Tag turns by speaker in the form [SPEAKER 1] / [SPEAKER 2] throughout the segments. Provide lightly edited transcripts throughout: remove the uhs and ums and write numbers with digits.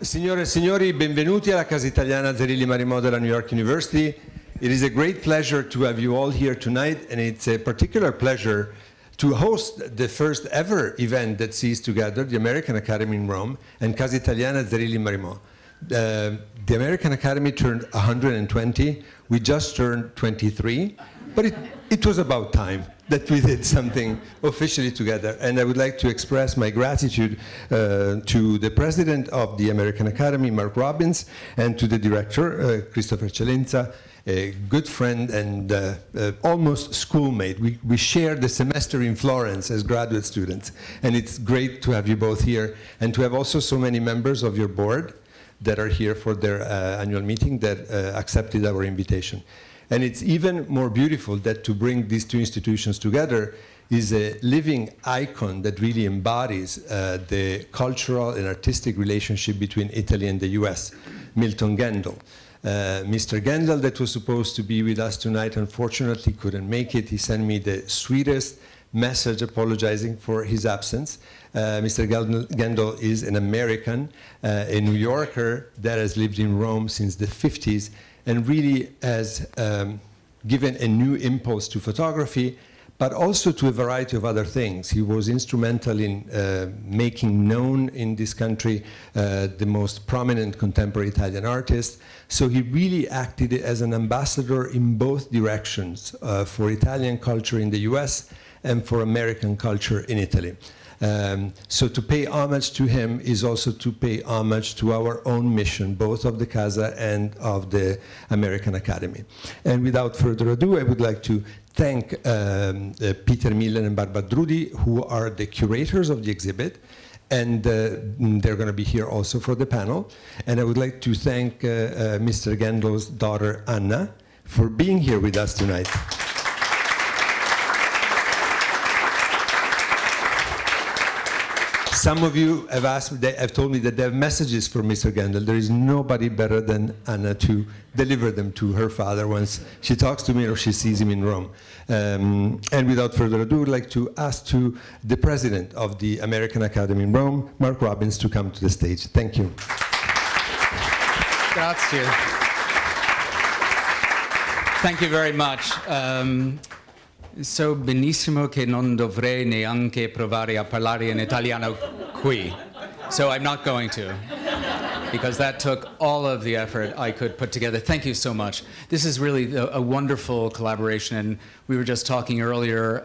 [SPEAKER 1] Signore e signori, benvenuti alla Casa Italiana Zerilli-Marimò della New York University. It is a great pleasure to have you all here tonight, and it's a particular pleasure to host the first ever event that sees together the American Academy in Rome and Casa Italiana Zerilli-Marimò. The American Academy turned 120. We just turned 23, but it was about time that we did something officially together. And I would like to express my gratitude to the president of the American Academy, Mark Robbins, and to the director, Christopher Celenza, a good friend and almost schoolmate. We shared the semester in Florence as graduate students, and it's great to have you both here, and to have also so many members of your board that are here for their annual meeting that accepted our invitation. And it's even more beautiful that to bring these two institutions together is a living icon that really embodies the cultural and artistic relationship between Italy and the US, Milton Gendel. Mr. Gendel, that was supposed to be with us tonight, unfortunately couldn't make it. He sent me the sweetest message apologizing for his absence. Mr. Gendel is an American, a New Yorker that has lived in Rome since the 50s, and really has given a new impulse to photography, but also to a variety of other things. He was instrumental in making known in this country the most prominent contemporary Italian artists. So he really acted as an ambassador in both directions for Italian culture in the US and for American culture in Italy. So to pay homage to him is also to pay homage to our own mission, both of the Casa and of the American Academy. And without further ado, I would like to thank Peter Miller and Barbara Drudi, who are the curators of the exhibit, and they're going to be here also for the panel. And I would like to thank Mr. Gendel's daughter, Anna, for being here with us tonight. Some of you have told me that they have messages for Mr. Gendel. There is nobody better than Anna to deliver them to her father once she talks to me or she sees him in Rome. And without further ado, I would like to ask to the president of the American Academy in Rome, Mark Robbins, to come to the stage. Thank you.
[SPEAKER 2] Grazie. Thank you very much. So benissimo che non dovrei neanche provare a parlare in italiano qui. So I'm not going to, because that took all of the effort I could put together. Thank you so much. This is really a wonderful collaboration, and we were just talking earlier.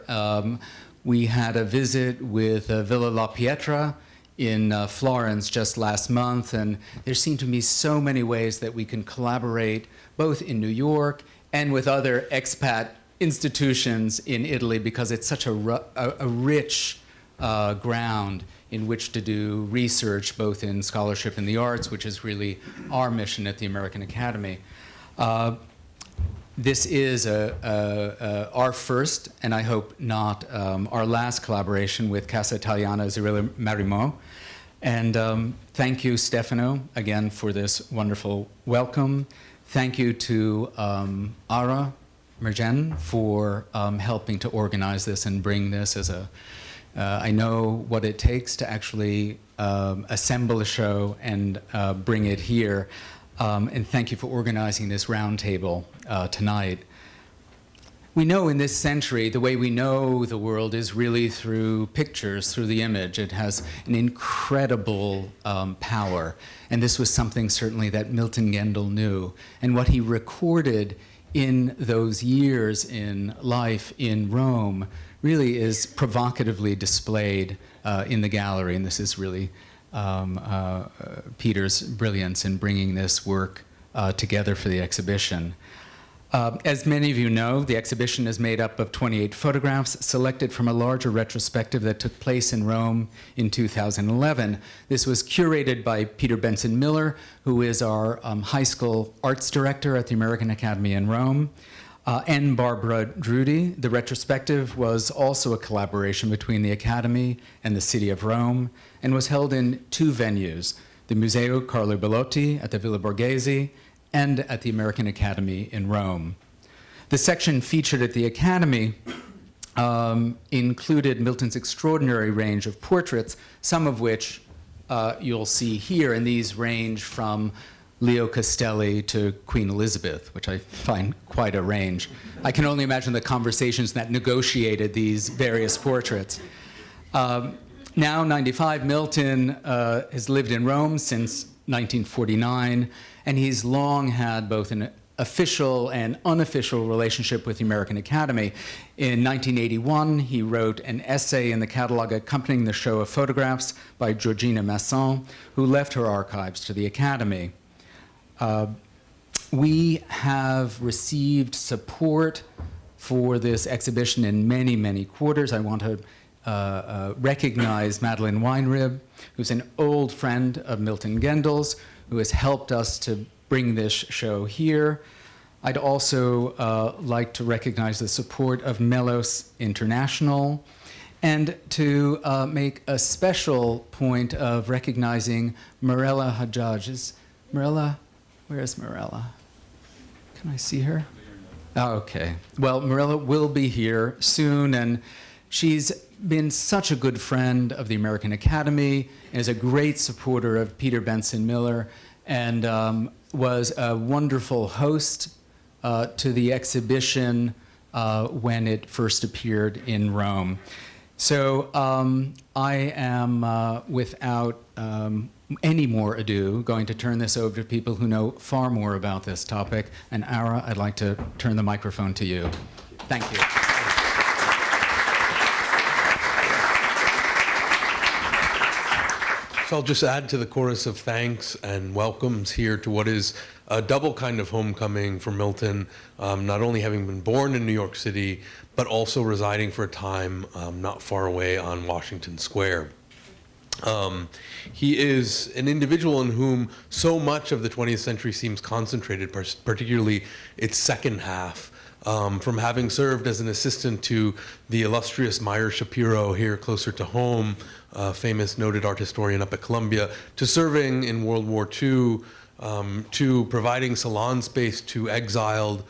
[SPEAKER 2] We had a visit with Villa La Pietra in Florence just last month, and there seem to be so many ways that we can collaborate, both in New York and with other expat institutions in Italy, because it's such a rich ground in which to do research, both in scholarship and the arts, which is really our mission at the American Academy. This is our first, and I hope not our last, collaboration with Casa Italiana Zerilli-Marimò. And thank you, Stefano, again, for this wonderful welcome. Thank you to Ara Merjian for helping to organize this and bring this as a, I know what it takes to actually assemble a show and bring it here. And thank you for organizing this roundtable tonight. We know in this century, the way we know the world is really through pictures, through the image. It has an incredible power. And this was something certainly that Milton Gendel knew. And what he recorded in those years in life in Rome really is provocatively displayed in the gallery. And this is really Peter's brilliance in bringing this work together for the exhibition. As many of you know, the exhibition is made up of 28 photographs selected from a larger retrospective that took place in Rome in 2011. This was curated by Peter Benson Miller, who is our high school arts director at the American Academy in Rome. and Barbara Drudi. The retrospective was also a collaboration between the Academy and the City of Rome and was held in 2 venues, the Museo Carlo Bellotti at the Villa Borghese and at the American Academy in Rome. The section featured at the Academy included Milton's extraordinary range of portraits, some of which you'll see here, and these range from Leo Castelli to Queen Elizabeth, which I find quite a range. I can only imagine the conversations that negotiated these various portraits. Now 95, Milton has lived in Rome since 1949, and he's long had both an official and unofficial relationship with the American Academy. In 1981, he wrote an essay in the catalog accompanying the show of photographs by Georgina Masson, who left her archives to the Academy. We have received support for this exhibition in many, many quarters. I want to recognize Madeleine Weinrib, who's an old friend of Milton Gendel's, who has helped us to bring this show here. I'd also like to recognize the support of Melos International, and to make a special point of recognizing Mirella Hajjaj. Where is Mirella? Can I see her? Oh, okay. Well, Mirella will be here soon, and she's been such a good friend of the American Academy, and is a great supporter of Peter Benson Miller, and was a wonderful host to the exhibition when it first appeared in Rome. So I am, without any more ado, going to turn this over to people who know far more about this topic. And Ara, I'd like to turn the microphone to you. Thank you.
[SPEAKER 3] So I'll just add to the chorus of thanks and welcomes here to what is a double kind of homecoming for Milton, not only having been born in New York City, but also residing for a time not far away on Washington Square. He is an individual in whom so much of the 20th century seems concentrated, particularly its second half. From having served as an assistant to the illustrious Meyer Shapiro here closer to home, famous noted art historian up at Columbia, to serving in World War II, to providing salon space to exiled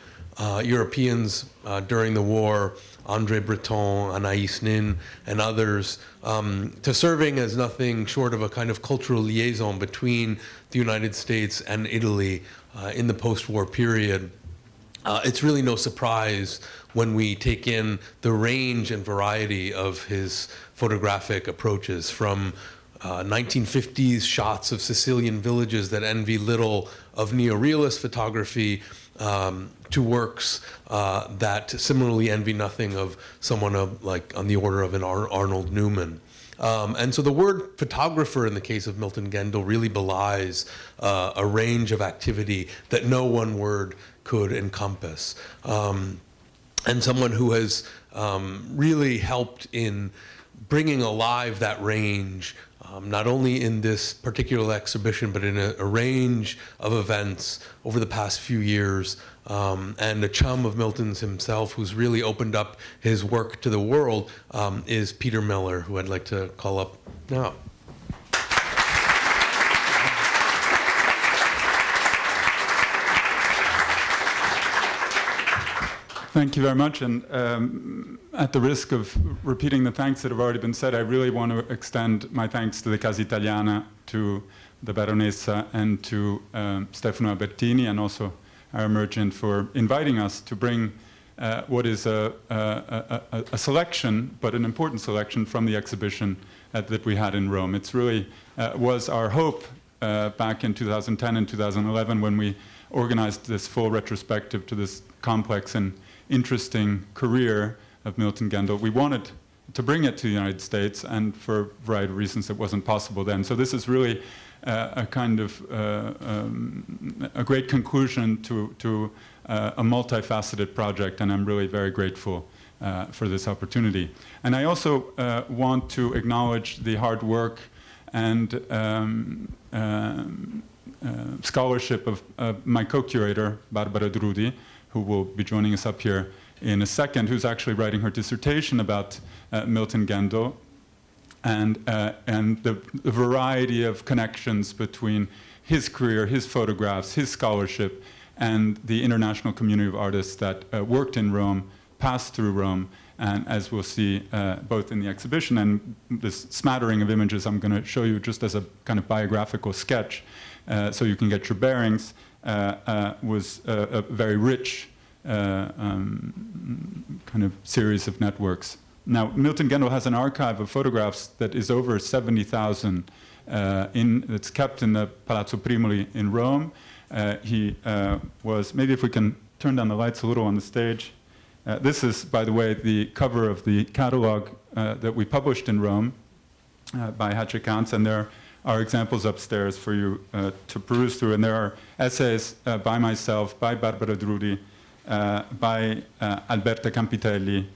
[SPEAKER 3] Europeans during the war, André Breton, Anaïs Nin, and others, to serving as nothing short of a kind of cultural liaison between the United States and Italy in the post-war period. It's really no surprise when we take in the range and variety of his photographic approaches, from 1950s shots of Sicilian villages that envy little of neorealist photography, to works that similarly envy nothing of someone like on the order of an Arnold Newman. And so the word photographer in the case of Milton Gendel really belies a range of activity that no one word could encompass. And someone who has really helped in bringing alive that range, not only in this particular exhibition, but in a range of events over the past few years, and a chum of Milton's himself who's really opened up his work to the world, is Peter Miller, who I'd like to call up now.
[SPEAKER 4] Thank you very much, and at the risk of repeating the thanks that have already been said, I really want to extend my thanks to the Casa Italiana, to the Baronessa, and to Stefano Albertini, and also Ara Merjian for inviting us to bring what is a selection, but an important selection from the exhibition that we had in Rome. It's really was our hope back in 2010 and 2011 when we organized this full retrospective to this complex and interesting career of Milton Gendel. We wanted to bring it to the United States, and for a variety of reasons it wasn't possible then. So this is really a kind of a great conclusion to a multifaceted project, and I'm really very grateful for this opportunity. And I also want to acknowledge the hard work and scholarship of my co-curator, Barbara Drudi, who will be joining us up here in a second, who's actually writing her dissertation about Milton Gendel and the variety of connections between his career, his photographs, his scholarship, and the international community of artists that worked in Rome, passed through Rome, and as we'll see both in the exhibition and this smattering of images I'm going to show you just as a kind of biographical sketch so you can get your bearings, was a very rich kind of series of networks. Now, Milton Gendel has an archive of photographs that is over 70,000 it's kept in the Palazzo Primoli in Rome. He was, maybe if we can turn down the lights a little on the stage. This is, by the way, the cover of the catalog that we published in Rome by Hatchett-Counts, and there are examples upstairs for you to peruse through. And there are essays by myself, by Barbara Drudi, by Alberta Campitelli,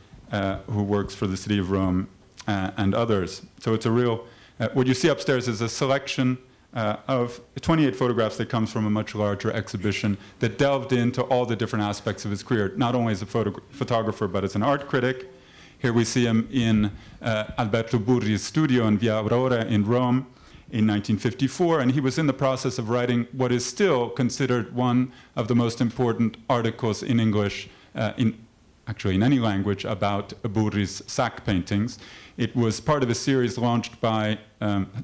[SPEAKER 4] who works for the city of Rome, and others. So it's a real, what you see upstairs is a selection of 28 photographs that comes from a much larger exhibition that delved into all the different aspects of his career, not only as a photographer, but as an art critic. Here we see him in Alberto Burri's studio in Via Aurora in Rome in 1954, and he was in the process of writing what is still considered one of the most important articles in English, actually in any language, about Burri's sack paintings. It was part of a series launched by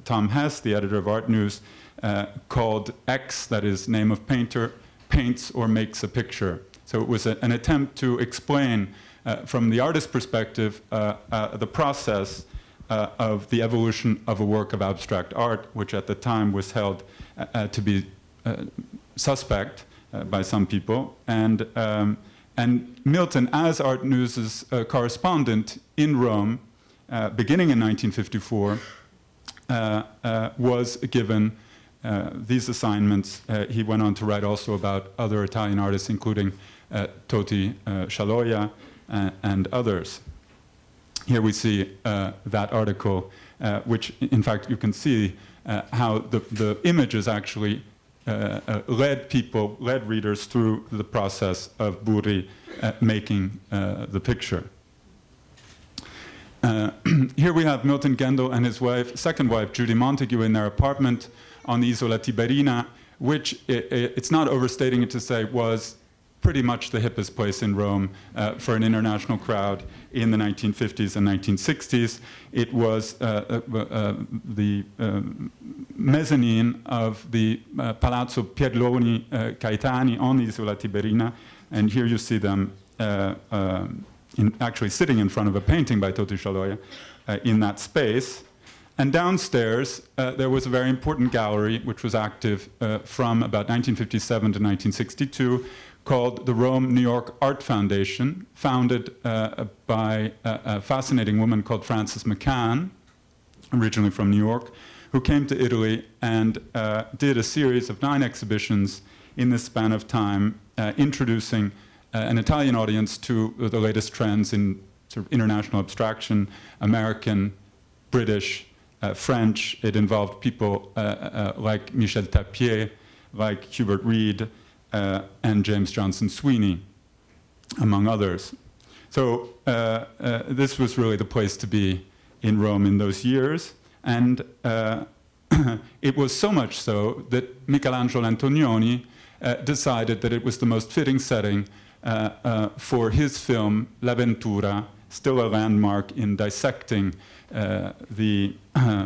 [SPEAKER 4] Tom Hess, the editor of Art News, called X, that is name of painter, paints or makes a picture. So it was an attempt to explain from the artist's perspective the process of the evolution of a work of abstract art, which at the time was held to be suspect by some people. And Milton, as Art News' correspondent in Rome, beginning in 1954, was given these assignments. He went on to write also about other Italian artists, including Toti Scialoia and others. Here we see that article, which in fact you can see how the images actually led readers through the process of Burri making the picture. Here we have Milton Gendel and his wife, second wife, Judy Montague, in their apartment on the Isola Tiberina, which, it's not overstating it to say, was pretty much the hippest place in Rome for an international crowd in the 1950s and 1960s. It was the mezzanine of the Palazzo Pierloni Caetani on the Isola Tiberina, and here you see them actually sitting in front of a painting by Toti Scialoia in that space. And downstairs, there was a very important gallery, which was active from about 1957 to 1962, called the Rome-New York Art Foundation, founded by a fascinating woman called Frances McCann, originally from New York, who came to Italy and did a series of 9 exhibitions in this span of time, introducing an Italian audience to the latest trends in sort of international abstraction, American, British, French. It involved people like Michel Tapier, like Hubert Reed, and James Johnson Sweeney, among others. So this was really the place to be in Rome in those years. And it was so much so that Michelangelo Antonioni decided that it was the most fitting setting for his film L'Avventura, still a landmark in dissecting the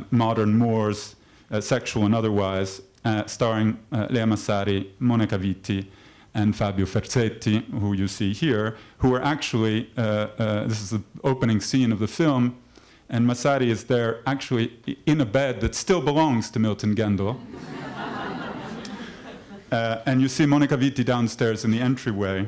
[SPEAKER 4] modern Moors, sexual and otherwise, starring Lea Massari, Monica Vitti, and Fabio Ferzetti, who you see here, who are actually, this is the opening scene of the film, and Massari is there actually in a bed that still belongs to Milton Gendel. And you see Monica Vitti downstairs in the entryway.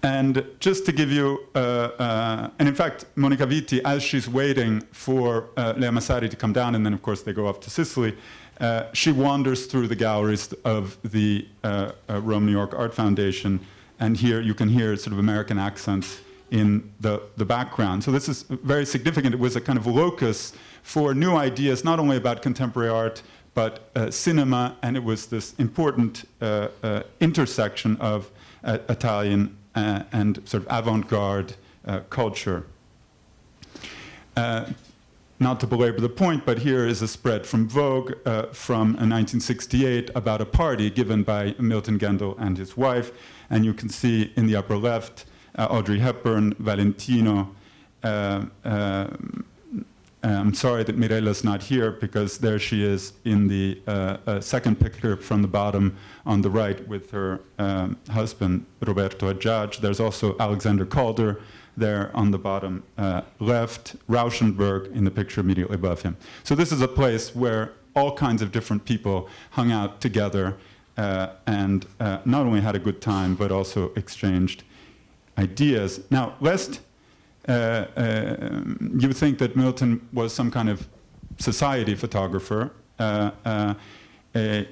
[SPEAKER 4] And just to give you, and in fact, Monica Vitti, as she's waiting for Lea Massari to come down, and then of course they go off to Sicily, she wanders through the galleries of the Rome-New York Art Foundation, and here you can hear sort of American accents in the background. So this is very significant. It was a kind of locus for new ideas, not only about contemporary art, but cinema, and it was this important intersection of Italian and sort of avant-garde culture. Not to belabor the point, but here is a spread from Vogue from 1968 about a party given by Milton Gendel and his wife. And you can see in the upper left, Audrey Hepburn, Valentino. I'm sorry that Mirella's not here, because there she is in the second picture from the bottom on the right with her husband, Roberto Aggiage. There's also Alexander Calder there on the bottom left, Rauschenberg in the picture immediately above him. So this is a place where all kinds of different people hung out together and not only had a good time, but also exchanged ideas. Now, lest you think that Milton was some kind of society photographer,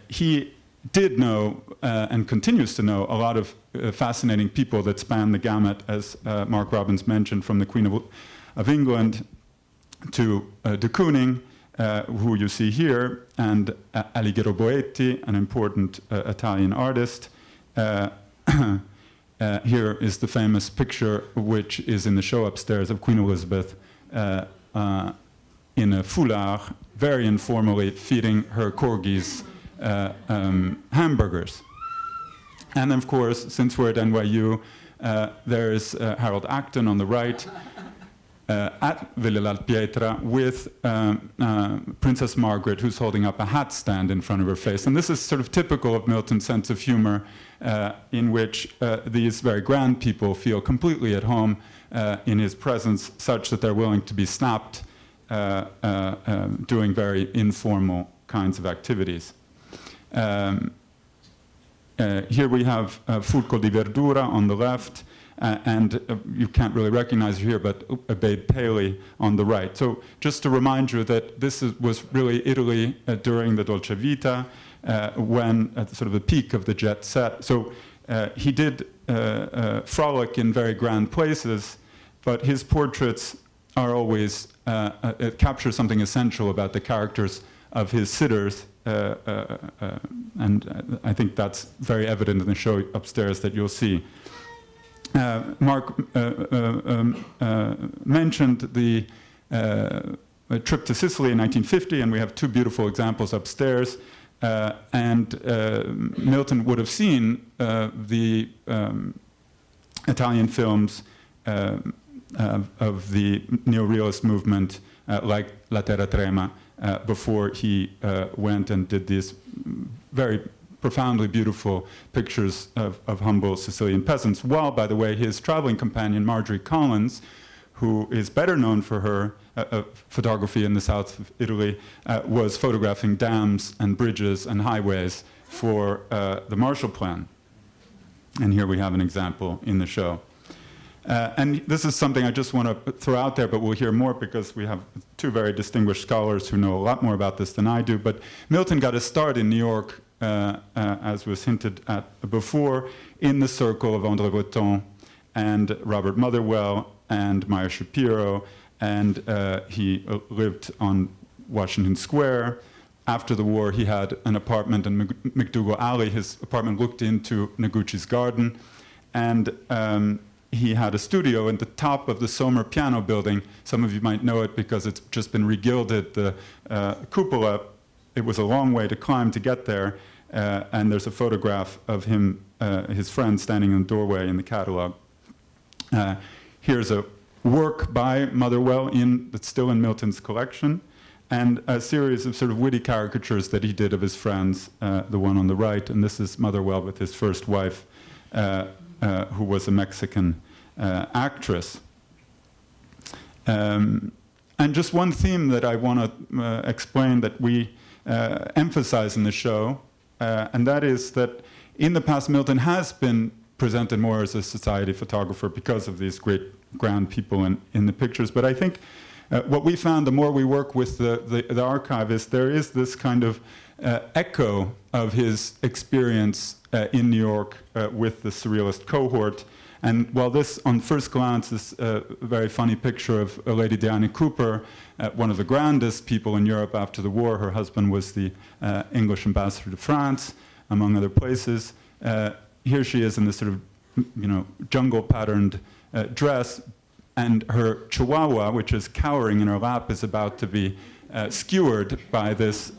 [SPEAKER 4] he did know and continues to know a lot of fascinating people that span the gamut, as Mark Robbins mentioned, from the Queen of England to de Kooning, who you see here, and Alighiero Boetti, an important Italian artist. Here is the famous picture, which is in the show upstairs, of Queen Elizabeth in a foulard, very informally feeding her corgis hamburgers. And of course, since we're at NYU, there's Harold Acton on the right at Villa l'Alpietra with Princess Margaret, who's holding up a hat stand in front of her face. And this is sort of typical of Milton's sense of humor, in which these very grand people feel completely at home in his presence, such that they're willing to be snapped doing very informal kinds of activities. Here we have Fulco di Verdura on the left, and you can't really recognize it here, but Abeid Paley on the right. So just to remind you that this was really Italy during the Dolce Vita, when at sort of the peak of the jet set. So he did frolic in very grand places, but his portraits are always, it captures something essential about the characters of his sitters. And I think that's very evident in the show upstairs that you'll see. Mark mentioned the trip to Sicily in 1950, and we have two beautiful examples upstairs. And Milton would have seen the Italian films of the neorealist movement, like La Terra Trema, before he went and did these very profoundly beautiful pictures of humble Sicilian peasants, while, by the way, his traveling companion, Marjorie Collins, who is better known for her photography in the south of Italy, was photographing dams and bridges and highways for the Marshall Plan. And here we have an example in the show. And this is something I just want to throw out there, but we'll hear more because we have two very distinguished scholars who know a lot more about this than I do. But Milton got a start in New York, as was hinted at before, in the circle of André Breton and Robert Motherwell and Meyer Shapiro, and he lived on Washington Square. After the war, he had an apartment in McDougal Alley. His apartment looked into Noguchi's garden, and he had a studio in the top of the Sommer Piano building. Some of you might know it because it's just been regilded, the cupola. It was a long way to climb to get there, and there's a photograph of him, his friend, standing in the doorway in the catalog. Here's a work by Motherwell that's still in Milton's collection, and a series of sort of witty caricatures that he did of his friends, the one on the right, and this is Motherwell with his first wife, who was a Mexican actress. And just one theme that I want to explain that we emphasize in the show, and that is that in the past Milton has been presented more as a society photographer because of these great grand people in the pictures. But I think what we found, the more we work with the archive, is there is this kind of echo of his experience in New York with the Surrealist cohort, And while this, on first glance, is a very funny picture of Lady Diana Cooper, one of the grandest people in Europe after the war. Her husband was the English ambassador to France, among other places. Here she is in this sort of, jungle-patterned dress, and her chihuahua, which is cowering in her lap, is about to be skewered by this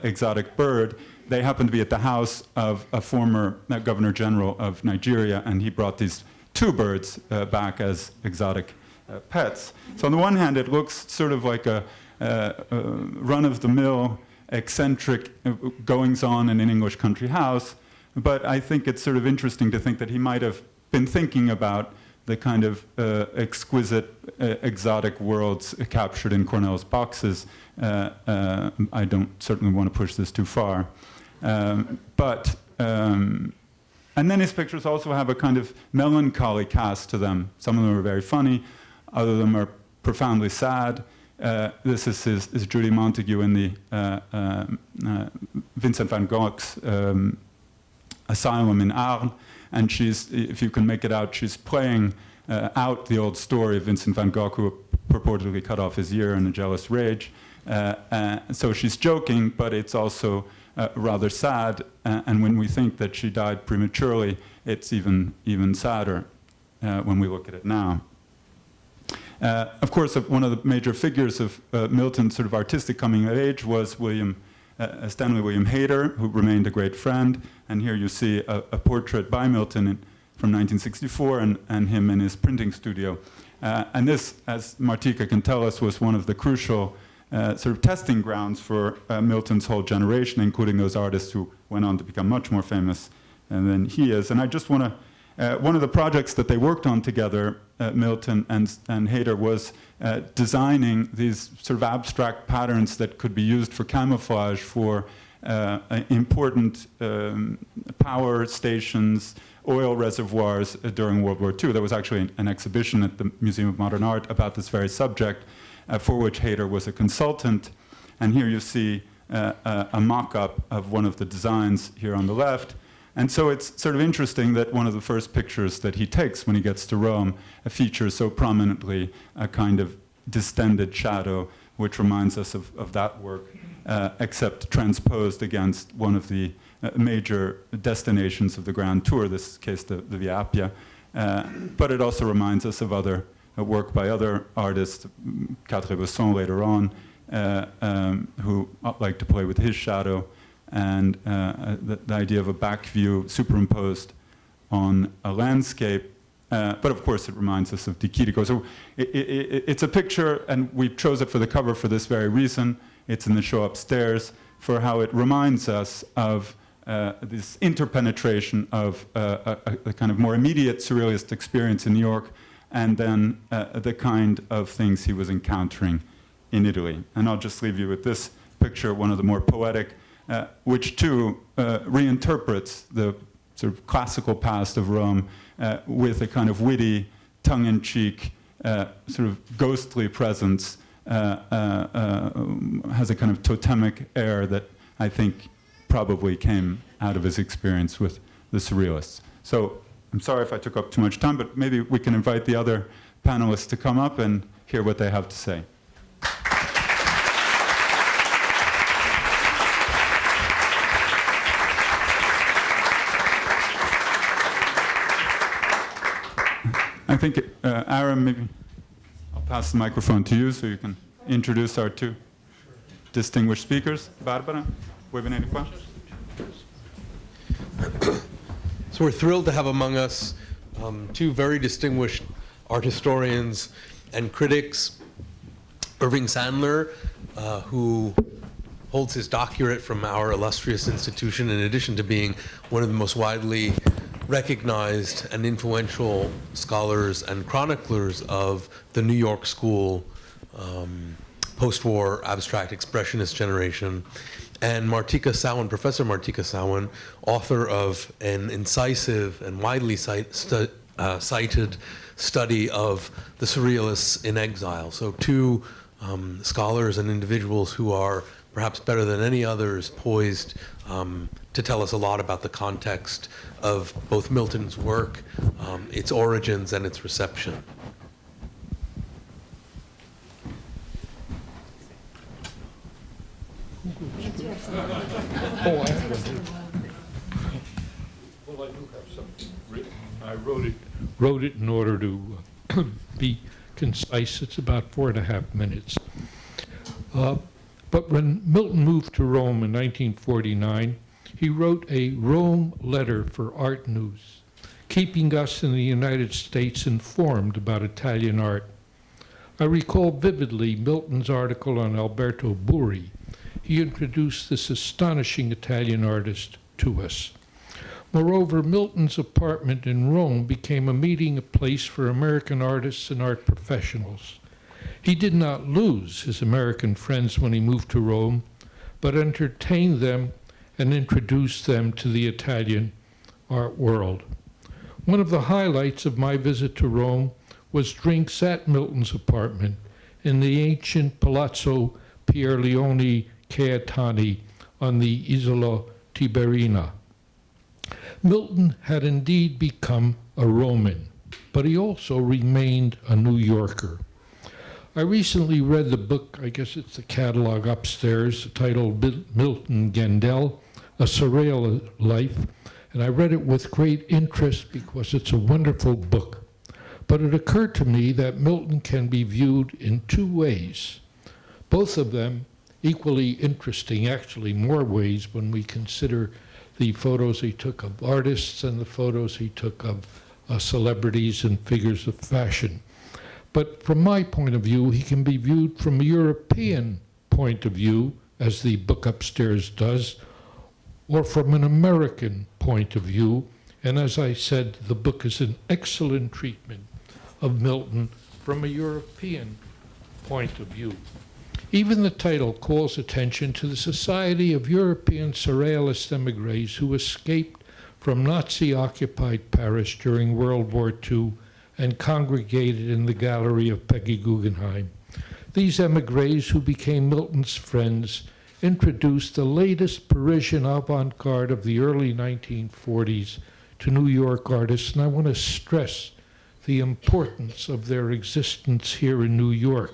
[SPEAKER 4] exotic bird. They happen to be at the house of a former Governor General of Nigeria, and he brought these two birds back as exotic pets. So on the one hand, it looks sort of like a run-of-the-mill, eccentric goings-on in an English country house, but I think it's sort of interesting to think that he might have been thinking about the kind of exquisite, exotic worlds captured in Cornell's boxes. I don't certainly want to push this too far. And then his pictures also have a kind of melancholy cast to them. Some of them are very funny, other of them are profoundly sad. This is Judy Montague in the Vincent van Gogh's asylum in Arles, and she's, if you can make it out, she's playing out the old story of Vincent van Gogh, who purportedly cut off his ear in a jealous rage. So she's joking, but it's also rather sad, and when we think that she died prematurely, it's even sadder when we look at it now. Of course, one of the major figures of Milton's sort of artistic coming of age was Stanley William Hayter, who remained a great friend. And here you see a portrait by Milton from 1964 and him in his printing studio. And this, as Martica can tell us, was one of the crucial sort of testing grounds for Milton's whole generation, including those artists who went on to become much more famous than he is. And I just want to, one of the projects that they worked on together, Milton and Hayter, was designing these sort of abstract patterns that could be used for camouflage for important power stations, oil reservoirs during World War II. There was actually an exhibition at the Museum of Modern Art about this very subject, for which Hayter was a consultant. And here you see a mock-up of one of the designs here on the left. And so it's sort of interesting that one of the first pictures that he takes when he gets to Rome features so prominently a kind of distended shadow, which reminds us of that work, except transposed against one of the major destinations of the Grand Tour, this case the Via Appia. But it also reminds us of other work by other artists, Cartier-Bresson later on, who like to play with his shadow, and the idea of a back view superimposed on a landscape. But of course, it reminds us of Di Chirico. So it's a picture, and we chose it for the cover for this very reason. It's in the show upstairs, for how it reminds us of this interpenetration of a kind of more immediate surrealist experience in New York, and then the kind of things he was encountering in Italy. And I'll just leave you with this picture, one of the more poetic, which too reinterprets the sort of classical past of Rome with a kind of witty, tongue-in-cheek, sort of ghostly presence, has a kind of totemic air that I think probably came out of his experience with the Surrealists. So I'm sorry if I took up too much time, but maybe we can invite the other panelists to come up and hear what they have to say. I think, Ara, maybe I'll pass the microphone to you so you can introduce our two distinguished speakers. Barbara, vuoi venire qua?
[SPEAKER 3] So we're thrilled to have among us two very distinguished art historians and critics. Irving Sandler, who holds his doctorate from our illustrious institution, in addition to being one of the most widely recognized and influential scholars and chroniclers of the New York School post-war abstract expressionist generation, and Martica Sawin, Professor Martica Sawin, author of an incisive and widely cited study of the Surrealists in exile. So two scholars and individuals who are perhaps better than any other, is poised to tell us a lot about the context of both Milton's work, its origins, and its reception.
[SPEAKER 5] Oh, I have one. Well, I do have something written. I wrote it in order to be concise. It's about 4.5 minutes. But when Milton moved to Rome in 1949, he wrote a Rome letter for Art News, keeping us in the United States informed about Italian art. I recall vividly Milton's article on Alberto Burri. He introduced this astonishing Italian artist to us. Moreover, Milton's apartment in Rome became a meeting place for American artists and art professionals. He did not lose his American friends when he moved to Rome, but entertained them and introduced them to the Italian art world. One of the highlights of my visit to Rome was drinks at Milton's apartment in the ancient Palazzo Pierleoni Caetani on the Isola Tiberina. Milton had indeed become a Roman, but he also remained a New Yorker. I recently read the book, I guess it's the catalog upstairs, titled Milton Gendel, A Surreal Life, and I read it with great interest because it's a wonderful book. But it occurred to me that Milton can be viewed in two ways, both of them equally interesting, actually more ways when we consider the photos he took of artists and the photos he took of celebrities and figures of fashion. But from my point of view, he can be viewed from a European point of view, as the book upstairs does, or from an American point of view. And as I said, the book is an excellent treatment of Milton from a European point of view. Even the title calls attention to the society of European Surrealist emigres who escaped from Nazi-occupied Paris during World War II and congregated in the gallery of Peggy Guggenheim. These emigres, who became Milton's friends, introduced the latest Parisian avant-garde of the early 1940s to New York artists, and I want to stress the importance of their existence here in New York.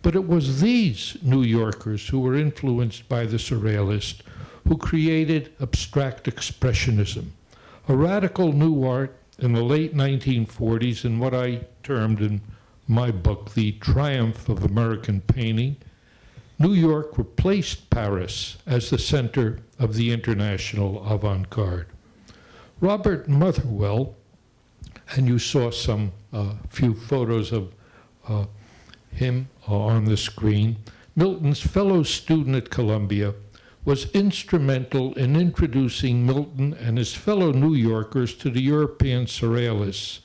[SPEAKER 5] But it was these New Yorkers who were influenced by the Surrealists who created abstract expressionism, a radical new art in the late 1940s in what I termed in my book the triumph of American painting. New York replaced Paris as the center of the international avant-garde. Robert Motherwell, and you saw some few photos of him on the screen, Milton's fellow student at Columbia, was instrumental in introducing Milton and his fellow New Yorkers to the European Surrealists.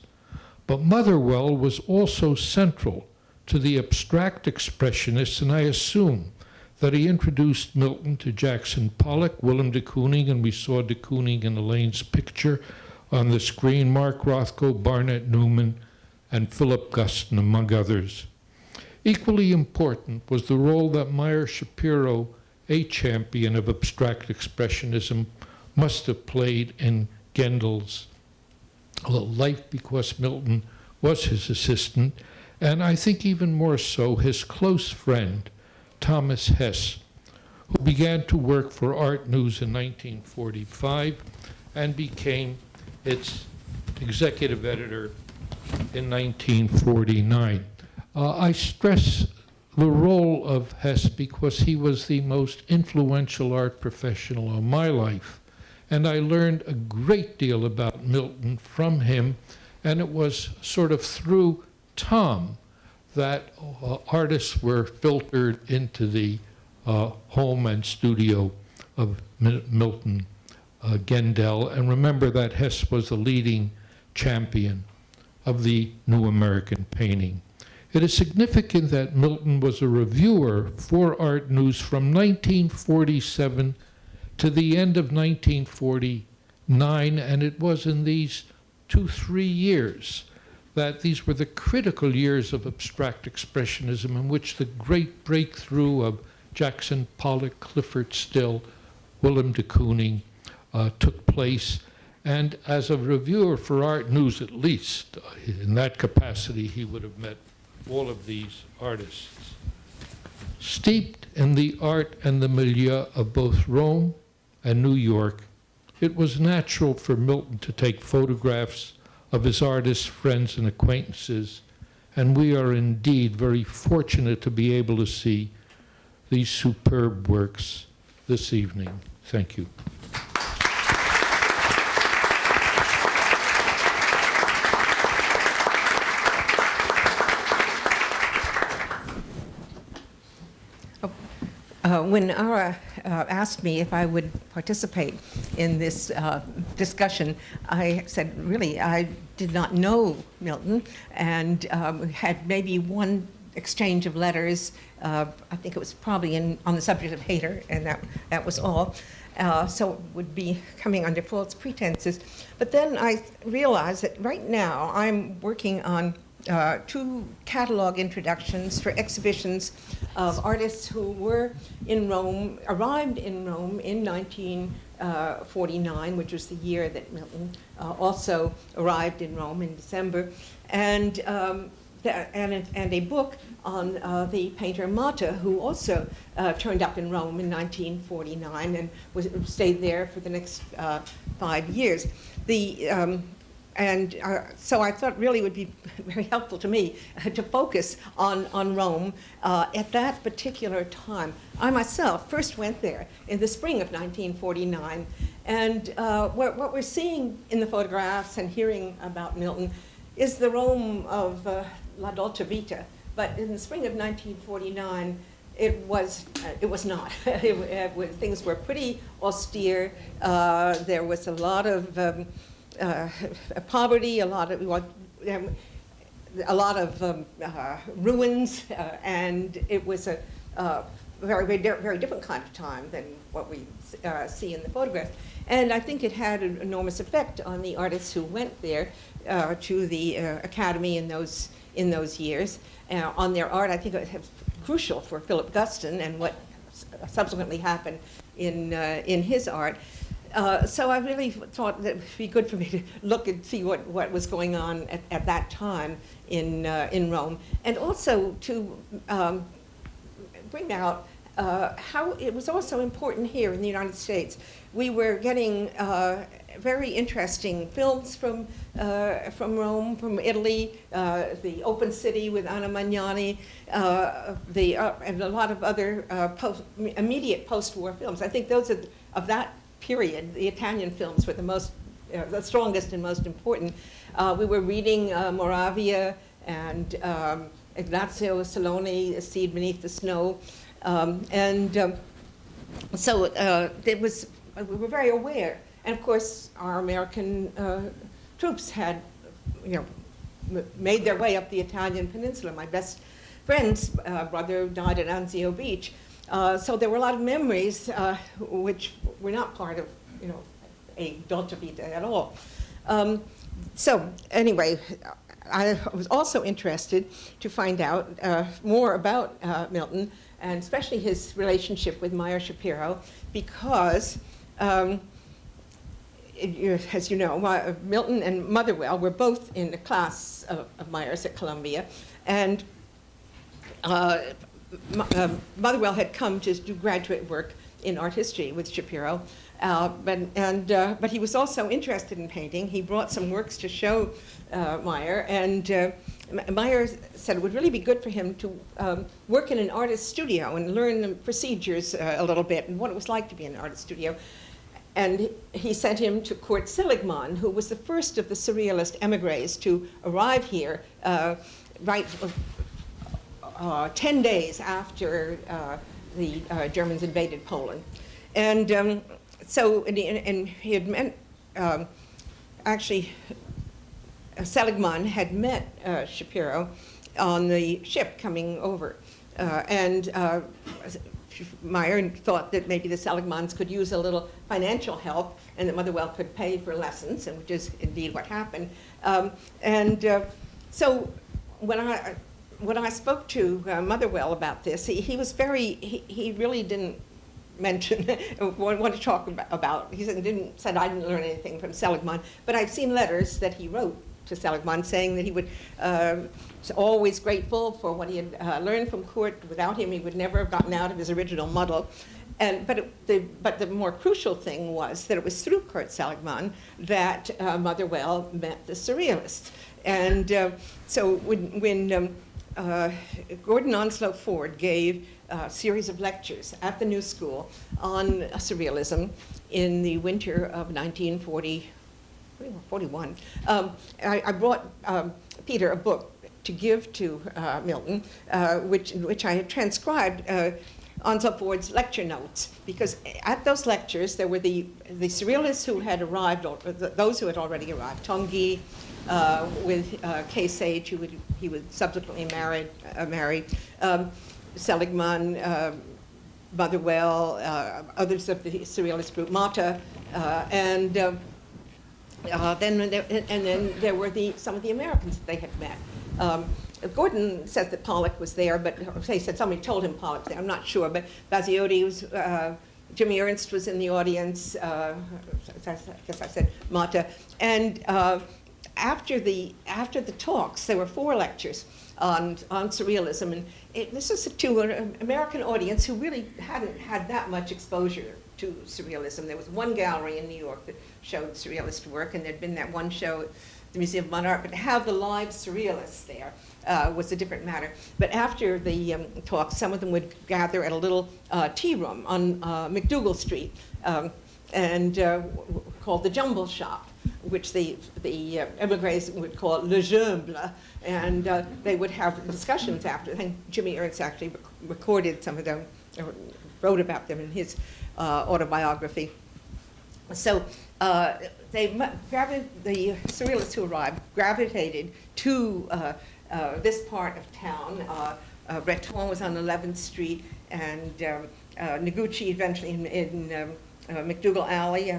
[SPEAKER 5] But Motherwell was also central to the abstract expressionists, and I assume that he introduced Milton to Jackson Pollock, Willem de Kooning, and we saw de Kooning in Elaine's picture on the screen, Mark Rothko, Barnett Newman, and Philip Guston, among others. Equally important was the role that Meyer Shapiro, a champion of abstract expressionism, must have played in Gendel's life, because Milton was his assistant, and I think even more so his close friend, Thomas Hess, who began to work for Art News in 1945 and became its executive editor in 1949. I stress the role of Hess because he was the most influential art professional of my life, and I learned a great deal about Milton from him, and it was sort of through Tom that artists were filtered into the home and studio of Milton Gendel. And remember that Hess was the leading champion of the new American painting. It is significant that Milton was a reviewer for Art News from 1947 to the end of 1949, and it was in these 2-3 years that these were the critical years of abstract expressionism, in which the great breakthrough of Jackson Pollock, Clifford Still, Willem de Kooning took place. And as a reviewer for Art News, at least, in that capacity, he would have met all of these artists. Steeped in the art and the milieu of both Rome and New York, it was natural for Milton to take photographs of his artists, friends, and acquaintances, and we are indeed very fortunate to be able to see these superb works this evening. Thank you.
[SPEAKER 6] When Ara asked me if I would participate in this discussion, I said, really, I did not know Milton and had maybe one exchange of letters. I think it was probably on the subject of Hater, and that was all. So it would be coming under false pretenses. But then I realized that right now I'm working on 2 catalog introductions for exhibitions of artists who were in Rome, arrived in Rome in 1949, which was the year that Milton also arrived in Rome in December, and a book on the painter Motta, who also turned up in Rome in 1949 and stayed there for the next 5 years. So I thought really it would be very helpful to me to focus on Rome at that particular time. I myself first went there in the spring of 1949, and what we're seeing in the photographs and hearing about Milton is the Rome of La Dolce Vita. But in the spring of 1949, it was not. Things were pretty austere. There was a lot of poverty, a lot of ruins, and it was a very different kind of time than what we see in the photographs. And I think it had an enormous effect on the artists who went there to the Academy in those years. On their art, I think it was crucial for Philip Guston and what subsequently happened in his art. So I really thought that it would be good for me to look and see what was going on at that time in Rome, and also to bring out how it was also important here in the United States. We were getting very interesting films from Rome, from Italy, the Open City with Anna Magnani, and a lot of other immediate post-war films. I think those are of that period. The Italian films were the strongest and most important. We were reading Moravia and Ignazio Saloni, A Seed Beneath the Snow, so we were very aware. And of course, our American troops had, made their way up the Italian peninsula. My best friend's brother died at Anzio Beach. So there were a lot of memories which were not part of, a Dolce Vita at all. So anyway, I was also interested to find out more about Milton, and especially his relationship with Meyer Shapiro, because, as you know, Milton and Motherwell were both in the class of Meyer's at Columbia, and Motherwell had come to do graduate work in art history with Shapiro, but he was also interested in painting. He brought some works to show Meyer, and Meyer said it would really be good for him to work in an artist's studio and learn the procedures a little bit and what it was like to be in an artist's studio. And he sent him to Kurt Seligman, who was the first of the Surrealist emigres to arrive here 10 days after the Germans invaded Poland. And and he had met, actually, Seligman had met Shapiro on the ship coming over. Meyer thought that maybe the Seligmans could use a little financial help and that Motherwell could pay for lessons, and which is indeed what happened. So when when I spoke to Motherwell about this, he was he really didn't mention, want to talk about, he said I didn't learn anything from Seligman, but I've seen letters that he wrote to Seligman saying that he would, always grateful for what he had learned from Kurt. Without him, he would never have gotten out of his original muddle. But the more crucial thing was that it was through Kurt Seligman that Motherwell met the Surrealists. And so when Gordon Onslow Ford gave a series of lectures at the New School on Surrealism in the winter of 1941, I brought Peter a book to give to Milton, which I had transcribed Onslow Ford's lecture notes, because at those lectures there were the Surrealists who had arrived, or those who had already arrived, Tanguy, with Kay Sage, who he would subsequently marry, Seligman, Motherwell, others of the Surrealist group, Mata, and then there were some of the Americans that they had met. Gordon says that Pollock was there, but he said somebody told him Pollock was there. I'm not sure, but Basiotti was. Jimmy Ernst was in the audience. I guess I said Mata, and after the talks, there were 4 lectures on Surrealism, and this is to an American audience who really hadn't had that much exposure to Surrealism. There was one gallery in New York that showed Surrealist work, and there'd been that one show at the Museum of Modern Art, but to have the live Surrealists there was a different matter. But after the talk, some of them would gather at a little tea room on McDougal Street, and called the Jumble Shop, which the emigres would call Le Jumble, and they would have discussions after. I think Jimmy Ernst actually recorded some of them, or wrote about them in his autobiography. So the Surrealists who arrived gravitated to this part of town. Breton was on 11th Street, and Noguchi eventually in McDougal Alley.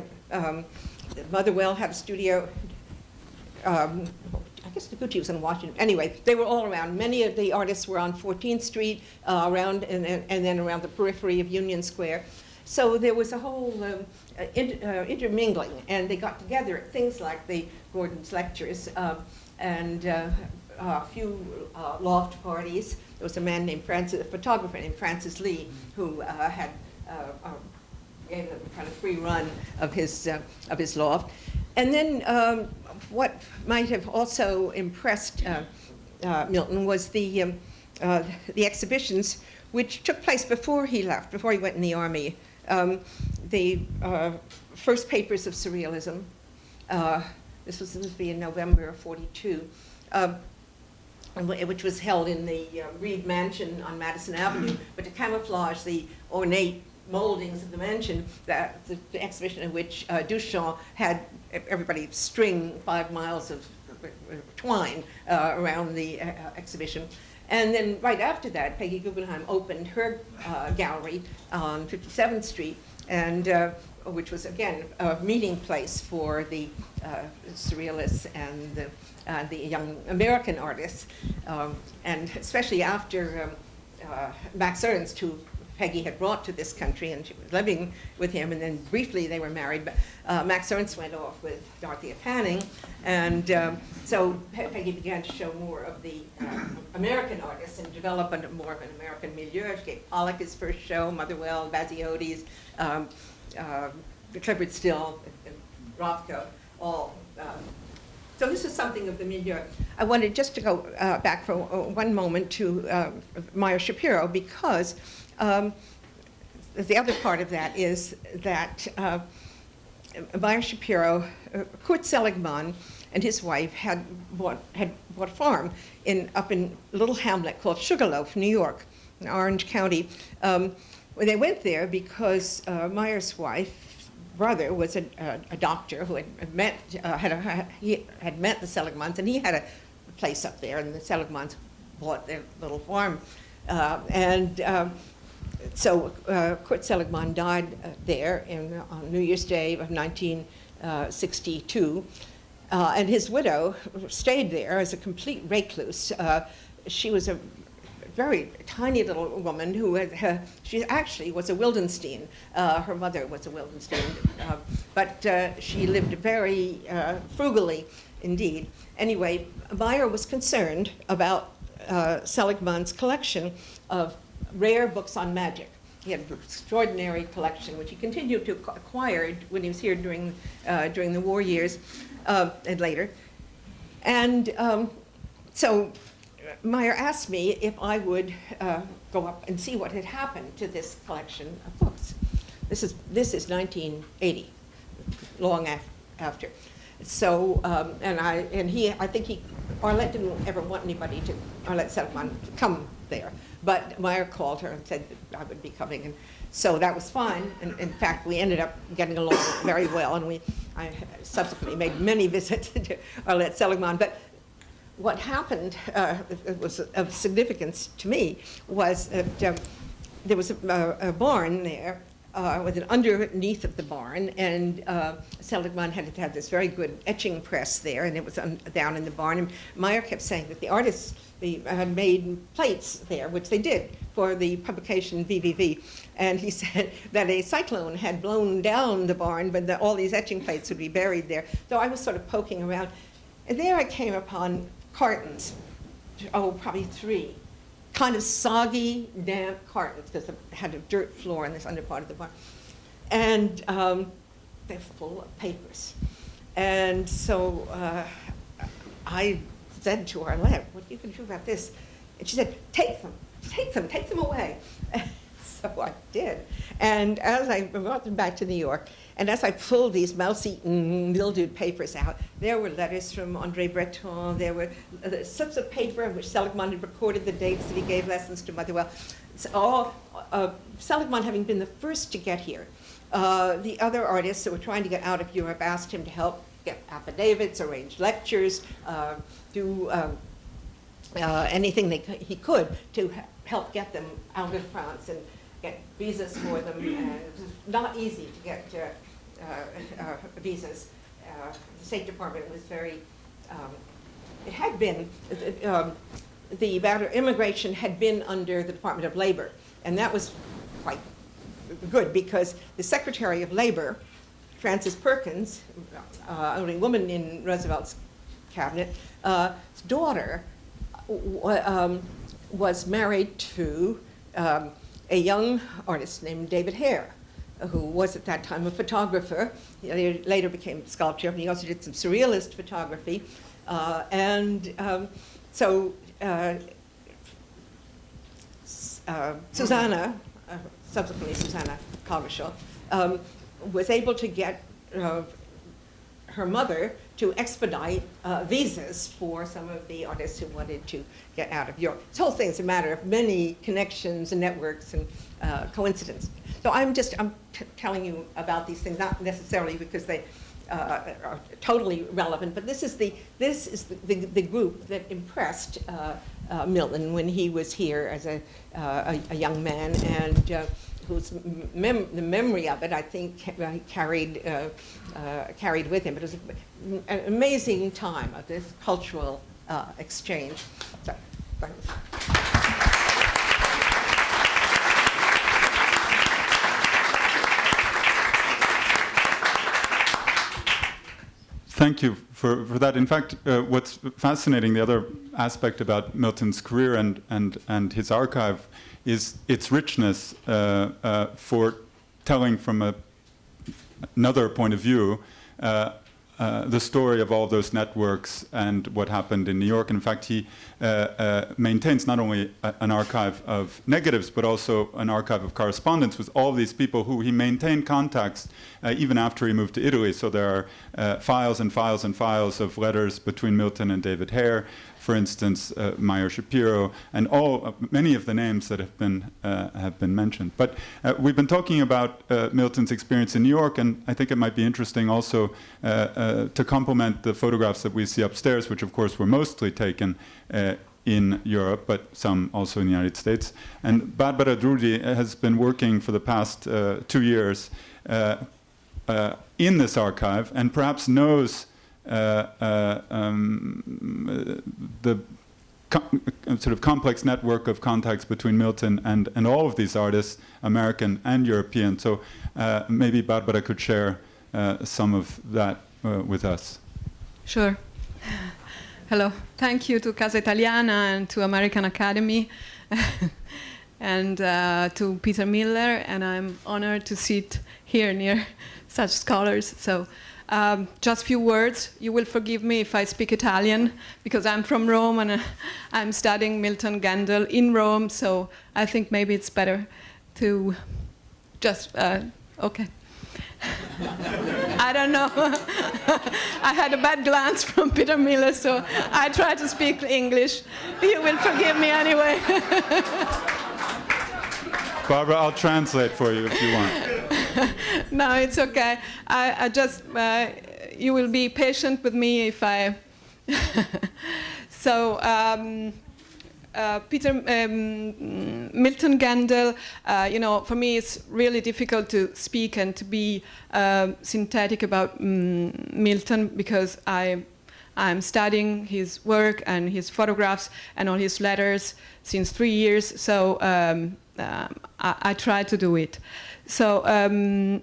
[SPEAKER 6] Motherwell had a studio. I guess Noguchi was in Washington. Anyway, they were all around. Many of the artists were on 14th Street, around and then around the periphery of Union Square. So there was a whole intermingling, and they got together at things like the Gordon's lectures and a few loft parties. There was a man named Francis, a photographer named Francis Lee, who had gave a kind of free run of his loft. And then what might have also impressed Milton was the exhibitions which took place before he left, before he went in the army. The first papers of Surrealism. This was supposed to be in November of '42, which was held in the Reed Mansion on Madison Avenue, but to camouflage the ornate moldings of the mansion, the exhibition in which Duchamp had everybody string 5 miles of twine around the exhibition. And then right after that, Peggy Guggenheim opened her gallery on 57th Street, and which was, again, a meeting place for the Surrealists and the young American artists, and especially after Max Ernst, who Peggy had brought to this country, and she was living with him, and then briefly they were married, but Max Ernst went off with Dorothea Panning, and so Peggy began to show more of the American artists and develop more of an American milieu. She gave Pollock his first show, Motherwell, Basiotti's, Clifford Still, Rothko, all. So this is something of the milieu. I wanted just to go back for one moment to Meyer Shapiro, because the other part of that is that Meyer Shapiro, Kurt Seligman and his wife had bought a farm up in a little hamlet called Sugarloaf, New York, in Orange County. They went there because Meyer's wife's brother was a doctor who had met the Seligmans, and he had a place up there, and the Seligmans bought their little farm, so Kurt Seligman died there on New Year's Day of 1962, and his widow stayed there as a complete recluse. she was a very tiny little woman who had, she actually was a Wildenstein. Her mother was a Wildenstein, but she lived very frugally indeed. Anyway, Meyer was concerned about Seligman's collection of rare books on magic. He had an extraordinary collection, which he continued to acquire when he was here during the war years and later. And so Meyer asked me if I would go up and see what had happened to this collection of books. This is 1980, long after. So I think Arlette didn't ever want anybody to, Arlette Seligman, to come there. But Meyer called her and said that I would be coming, and so that was fine. And in fact, we ended up getting along very well, and I subsequently made many visits to Arlette Seligman. But what happened, it was of significance to me, was that there was a barn there with an underneath of the barn, and Seligman had this very good etching press there, and it was down in the barn. And Meyer kept saying that the artists had made plates there, which they did for the publication VVV. And he said that a cyclone had blown down the barn, but all these etching plates would be buried there. So I was sort of poking around, and there I came upon cartons, probably 3. Kind of soggy, damp cartons, because it had a dirt floor in this under part of the barn. And they're full of papers. And so I said to Arlette, what are you going to do about this? And she said, take them away. So I did. And as I brought them back to New York, and as I pulled these mouse-eaten, mildewed papers out, there were letters from André Breton, there were slips of paper in which Seligman had recorded the dates that he gave lessons to Motherwell. So Seligman having been the first to get here, the other artists that were trying to get out of Europe asked him to help get affidavits, arrange lectures, do anything he could to help get them out of France and get visas for them. And it was not easy to get visas. The State Department was very, it had been, the matter of immigration had been under the Department of Labor, and that was quite good because the Secretary of Labor, Frances Perkins, only woman in Roosevelt's cabinet, daughter was married to a young artist named David Hare, who was at that time a photographer. He later became a sculptor, and he also did some surrealist photography. So Susanna, subsequently Susanna Calgashaw, was able to get her mother to expedite visas for some of the artists who wanted to get out of Europe. This whole thing is a matter of many connections and networks and coincidence. So I'm telling you about these things, not necessarily because they are totally relevant, but this is the group that impressed Milton when he was here as a young man, and whose the memory of it, I think, carried with him. It was an amazing time of this cultural exchange. So,
[SPEAKER 4] Thank you for that. In fact, what's fascinating, the other aspect about Milton's career and his archive is its richness for telling from another point of view the story of all those networks and what happened in New York. In fact, he maintains not only an archive of negatives, but also an archive of correspondence with all these people who he maintained contacts even after he moved to Italy. So there are files and files and files of letters between Milton and David Hare, for instance, Meyer Shapiro, and many of the names that have been mentioned. But we've been talking about Milton's experience in New York, and I think it might be interesting also to complement the photographs that we see upstairs, which of course were mostly taken in Europe, but some also in the United States. And Barbara Drudi has been working for the past 2 years in this archive, and perhaps knows the sort of complex network of contacts between Milton and all of these artists, American and European. So maybe Barbara could share some of that with us.
[SPEAKER 7] Sure. Hello. Thank you to Casa Italiana and to American Academy and to Peter Miller, and I'm honored to sit here near such scholars. So just few words. You will forgive me if I speak Italian, because I'm from Rome and I'm studying Milton Gendel in Rome, so I think maybe it's better to just, okay. I don't know. I had a bad glance from Peter Miller, so I try to speak English. You will forgive me anyway.
[SPEAKER 4] Barbara, I'll translate for you if you want.
[SPEAKER 7] No, it's okay. I just, you will be patient with me if I... So, Milton Gendel, for me it's really difficult to speak and to be synthetic about Milton, because I'm studying his work and his photographs and all his letters since 3 years, so I try to do it. So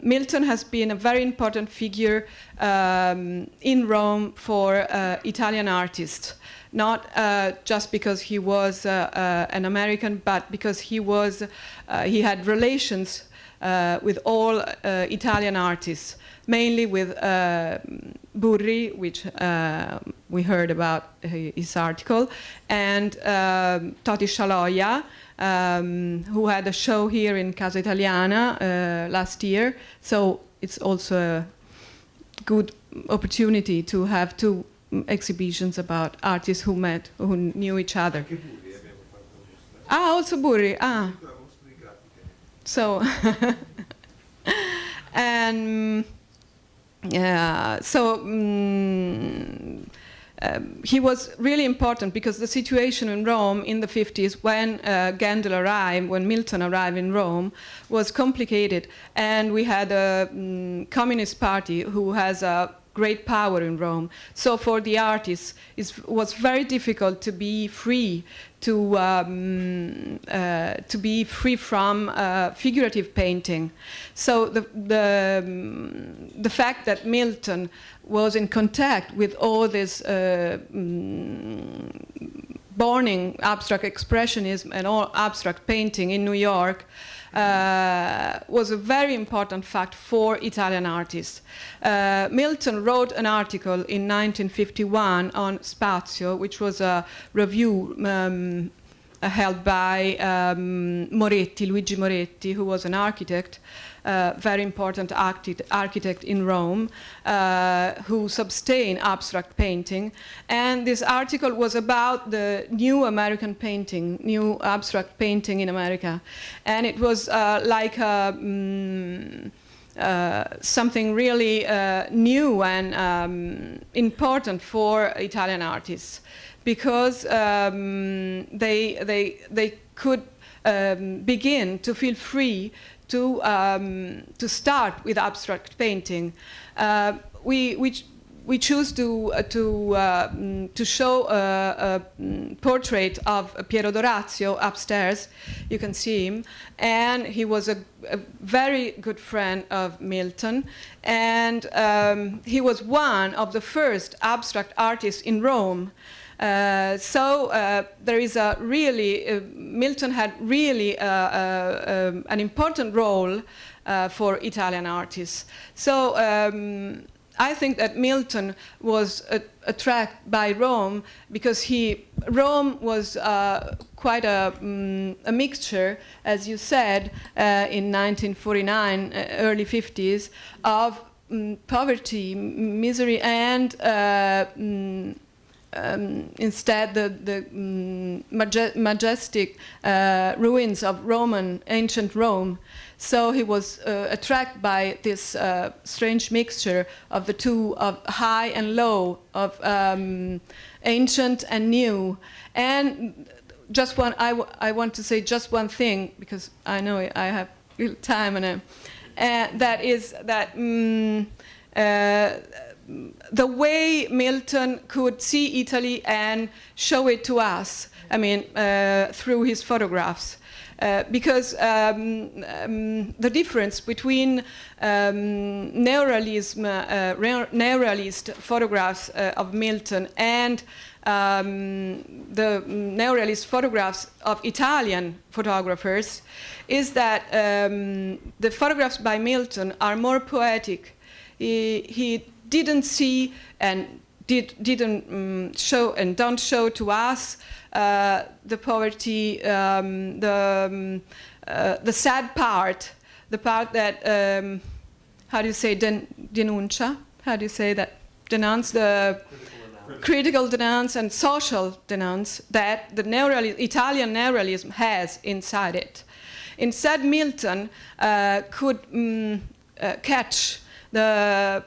[SPEAKER 7] Milton has been a very important figure in Rome for Italian artists. Not just because he was an American, but because he had relations with all Italian artists, mainly with Burri, which we heard about his article, and Toti Scialoia, who had a show here in Casa Italiana last year. So it's also a good opportunity to have two exhibitions about artists who knew each other. Also Burri. So, and he was really important because the situation in Rome in the 50s when when Milton arrived in Rome, was complicated, and we had a communist party who has a great power in Rome. So for the artists, it was very difficult to be free, to be free from figurative painting. So the fact that Milton was in contact with all this burning abstract expressionism and all abstract painting in New York was a very important fact for Italian artists. Milton wrote an article in 1951 on Spazio, which was a review held by Luigi Moretti, who was an architect, very important architect in Rome, who sustained abstract painting. And this article was about the new American painting, new abstract painting in America. And it was like something really new and important for Italian artists, because they could begin to feel free to start with abstract painting. We choose to show a portrait of Piero d'Orazio upstairs. You can see him, and he was a very good friend of Milton, and he was one of the first abstract artists in Rome. So there is a really, Milton had really an important role for Italian artists. So I think that Milton was attracted by Rome because Rome was quite a mixture, as you said, in 1949, early 50s, of poverty, misery, and instead the majestic ruins of ancient Rome. So he was attracted by this strange mixture of the two, of high and low, of ancient and new. And just I want to say just one thing, because I know I have little time, and that is that the way Milton could see Italy and show it to us, I mean, through his photographs. Because the difference between neorealist photographs of Milton and the neorealist photographs of Italian photographers is that the photographs by Milton are more poetic. He didn't see and didn't show and don't show to us the poverty, the sad part, the part that, how do you say, denuncia? How do you say that? Denounce the critical denounce and social denounce that the Italian neorealism has inside it. Instead, Milton could catch the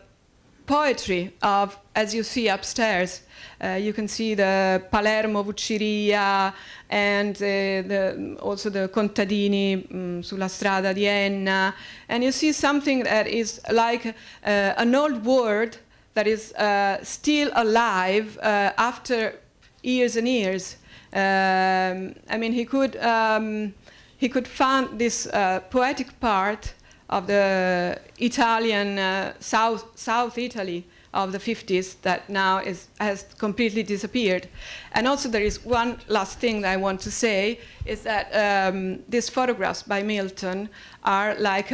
[SPEAKER 7] poetry of, as you see upstairs, you can see the Palermo Vucciria and also the contadini sulla strada di Enna, and you see something that is like an old word that is still alive after years and years. I mean, he could find this poetic part of the Italian South Italy of the 50s that now has completely disappeared. And also there is one last thing that I want to say, is that these photographs by Milton are like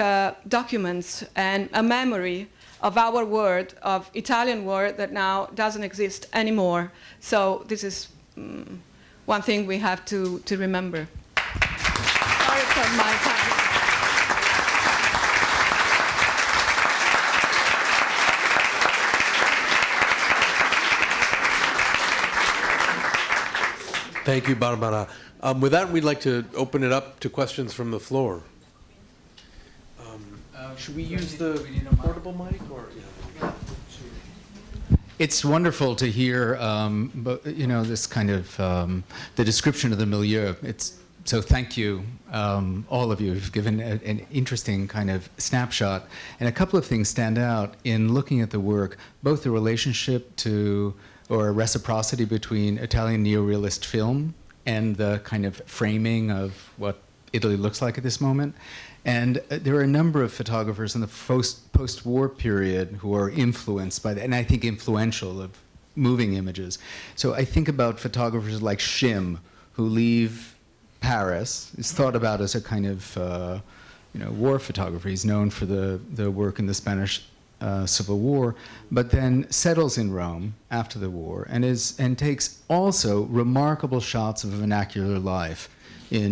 [SPEAKER 7] documents and a memory of our world, of Italian world that now doesn't exist anymore. So this is one thing we have to remember. Sorry for my time.
[SPEAKER 3] Thank you, Barbara. With that, we'd like to open it up to questions from the floor. Should we use the portable mic? Or, yeah.
[SPEAKER 2] It's wonderful to hear, this kind of the description of the milieu. So thank you, all of you. You've given an interesting kind of snapshot. And a couple of things stand out in looking at the work, both the relationship to, or reciprocity between Italian neorealist film and the kind of framing of what Italy looks like at this moment. And there are a number of photographers in the post-war period who are influenced by that, and I think influential of moving images. So I think about photographers like Shim, who leave Paris. Is thought about as a kind of war photographer. He's known for the work in the Spanish Civil War, but then settles in Rome after the war and takes also remarkable shots of a vernacular life. He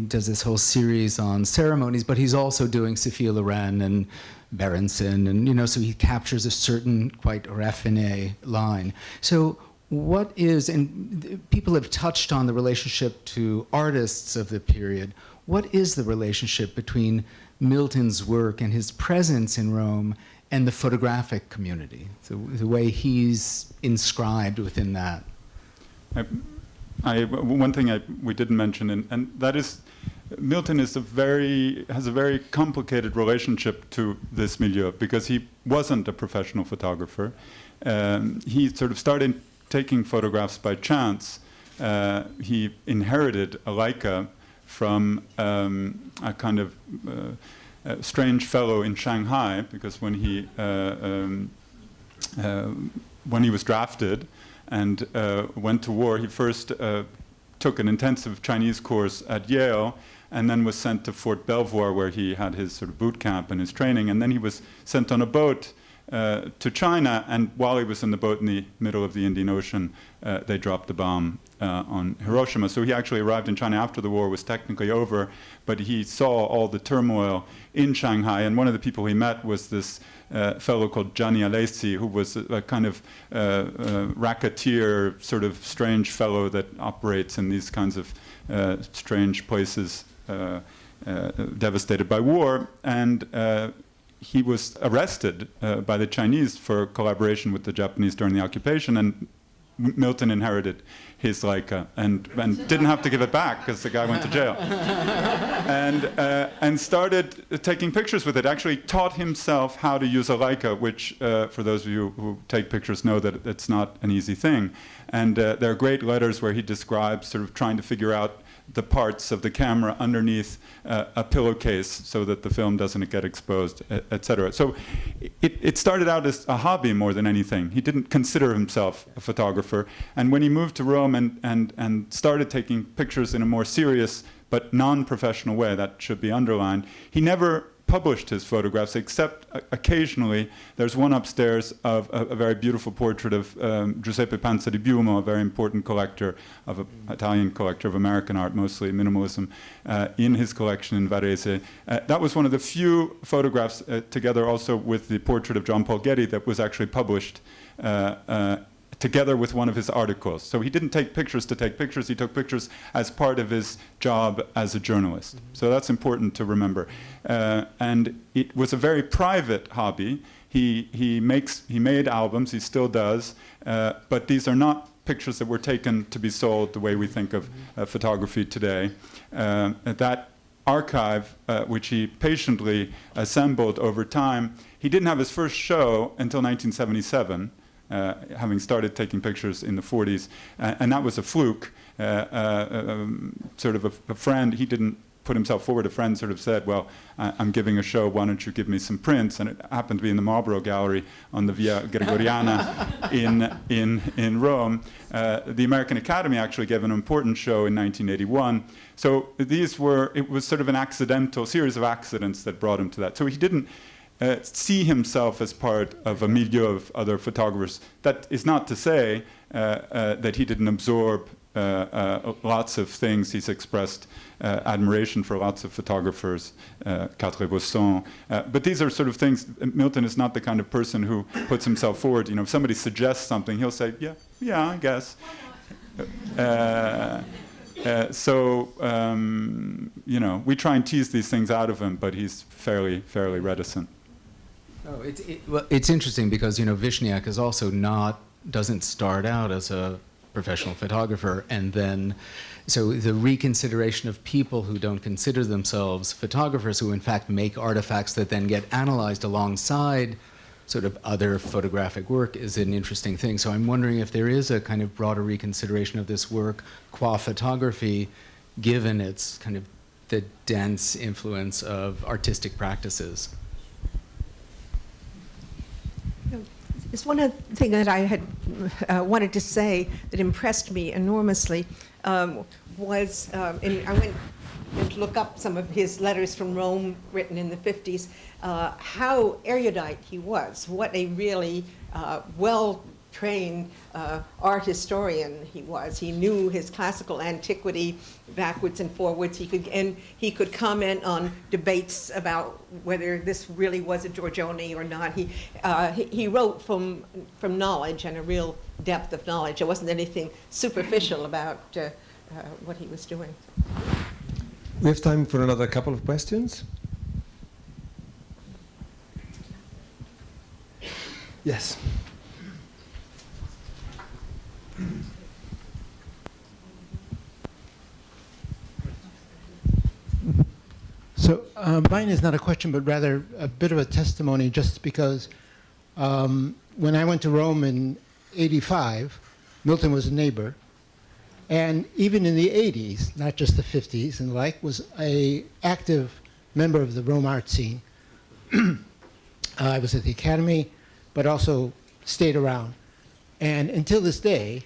[SPEAKER 2] does this whole series on ceremonies, but he's also doing Sophia Loren and Berenson, and so he captures a certain quite raffiné line. So what is, and people have touched on the relationship to artists of the period, what is the relationship between Milton's work and his presence in Rome and the photographic community, the way he's inscribed within that?
[SPEAKER 4] One thing we didn't mention, and that is, Milton has a very complicated relationship to this milieu because he wasn't a professional photographer. He sort of started taking photographs by chance. He inherited a Leica from a kind of strange fellow in Shanghai, because when he was drafted and went to war, he first took an intensive Chinese course at Yale and then was sent to Fort Belvoir, where he had his sort of boot camp and his training, and then he was sent on a boat to China, and while he was in the boat in the middle of the Indian Ocean, they dropped the bomb on Hiroshima. So he actually arrived in China after the war was technically over, but he saw all the turmoil in Shanghai, and one of the people he met was this fellow called Gianni Alesi, who was a kind of racketeer, sort of strange fellow that operates in these kinds of strange places devastated by war, and he was arrested by the Chinese for collaboration with the Japanese during the occupation, and Milton inherited his Leica and didn't have to give it back because the guy went to jail. And started taking pictures with it. Actually taught himself how to use a Leica, which for those of you who take pictures know that it's not an easy thing. And there are great letters where he describes sort of trying to figure out the parts of the camera underneath a pillowcase so that the film doesn't get exposed, etc. So it started out as a hobby more than anything. He didn't consider himself a photographer. And when he moved to Rome and started taking pictures in a more serious but non-professional way, that should be underlined, he never published his photographs, except occasionally. There's one upstairs of a very beautiful portrait of Giuseppe Panza di Biumo, a very important collector Italian collector of American art, mostly minimalism, in his collection in Varese. That was one of the few photographs, together also with the portrait of John Paul Getty, that was actually published together with one of his articles. So he didn't take pictures to take pictures, he took pictures as part of his job as a journalist. So that's important to remember. And it was a very private hobby. He made albums, he still does, but these are not pictures that were taken to be sold the way we think of photography today. That archive, which he patiently assembled over time, he didn't have his first show until 1977. Having started taking pictures in the 40s, and that was a fluke. Sort of a friend, he didn't put himself forward, a friend sort of said, well, I'm giving a show, why don't you give me some prints? And it happened to be in the Marlborough Gallery on the Via Gregoriana in Rome. The American Academy actually gave an important show in 1981. So it was sort of an accidental series of accidents that brought him to that. So he didn't see himself as part of a milieu of other photographers. That is not to say that he didn't absorb lots of things. He's expressed admiration for lots of photographers, Quatre-Bosson. But these are sort of things. Milton is not the kind of person who puts himself forward. You know, if somebody suggests something, he'll say, yeah, I guess. You know, we try and tease these things out of him, but he's fairly reticent.
[SPEAKER 2] Oh, it's interesting because, you know, Vishniak is also doesn't start out as a professional photographer, and then, so the reconsideration of people who don't consider themselves photographers, who in fact make artifacts that then get analyzed alongside sort of other photographic work, is an interesting thing. So I'm wondering if there is a kind of broader reconsideration of this work qua photography, given its kind of the dense influence of artistic practices.
[SPEAKER 6] There's one other thing that I had wanted to say that impressed me enormously was, and I went to look up some of his letters from Rome written in the 50s, how erudite he was, what a really well-trained art historian he was. He knew his classical antiquity backwards and forwards. He could comment on debates about whether this really was a Giorgione or not. He wrote from knowledge and a real depth of knowledge. There wasn't anything superficial about what he was doing.
[SPEAKER 1] We have time for another couple of questions. Yes.
[SPEAKER 8] So mine is not a question, but rather a bit of a testimony, just because when I went to Rome in '85, Milton was a neighbor. And even in the 80s, not just the 50s and the like, was an active member of the Rome art scene. I was at the Academy, but also stayed around. And until this day,